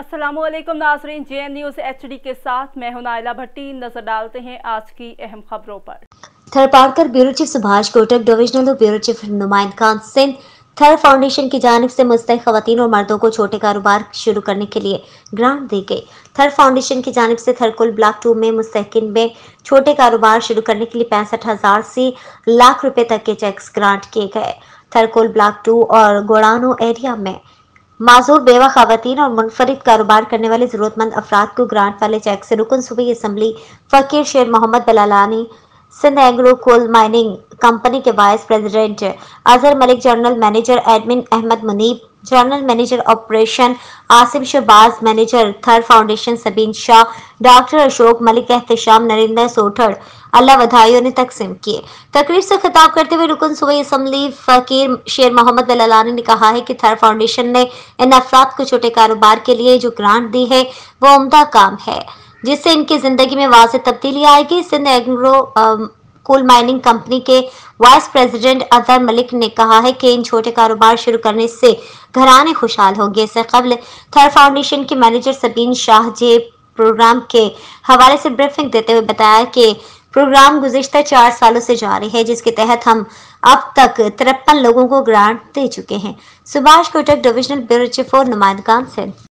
अस्सलामुअलैकुम नाज़रीन, JN news HD के साथ मैं हूं नाइला भट्टी। नजर डालते हैं आज की अहम खबरों पर। Tharparkar bureau chief Subhash Kotak, divisional bureau chief नुमाइंद खान सिंध, थर फाउंडेशन की जानिब से मुस्तहिक खवातीन और मर्दों को छोटे कारोबार शुरू करने के लिए ग्रांट दी गई। थर फाउंडेशन की जानिब से थरकुल ब्लॉक 2 में मुस्तहिकीन में छोटे कारोबार शुरू करने के लिए 65,000 से लाख रुपए तक के चेक्स ग्रांट किए गए। थरकुल ब्लॉक 2 और गोड़ानो एरिया में माजूर बेवा खवातीन और मुनफरिद कारोबार करने वाले जरूरतमंद अफराद को ग्रांट वाले चेक से रुकन सूबे assembly Faqir Sher Mohammad Bilalani, Sindh agro coal mining company के vice president Azhar Malik, general manager admin Ahmad Munib, general manager operation Asim Shahbaz, manager Thar foundation Sabeen Shah, doctor Ashok Malik, Ehtesham Narinder Sothar Allah Wadhayo ने तकसीम किए। तकरीब से खिताब करते हुए रुकन सूबे असम्बली फकीर शेर मोहम्मद बलालानी ने कहा है कि थर फाउंडेशन ने इन अफराद को छोटे कारोबार के लिए जो ग्रांट दी है वो उम्दा काम है, जिससे इनकी जिंदगी में वाज़ेह तब्दीली आएगी। Sindh agro coal mining company के वाइस प्रेसिडेंट अजहर मलिक ने कहा है कि इन छोटे कारोबार शुरू करने से घराने खुशहाल होंगे। इससे कबल थर फाउंडेशन के मैनेजर सबीन शाह जे प्रोग्राम के हवाले से ब्रीफिंग देते हुए बताया कि प्रोग्राम गुज़िश्ता 4 सालों से जारी है, जिसके तहत हम अब तक 53 लोगों को ग्रांट दे चुके हैं। Subhash Kotak, divisional bureau chief और नुमाइंद खान सिंध।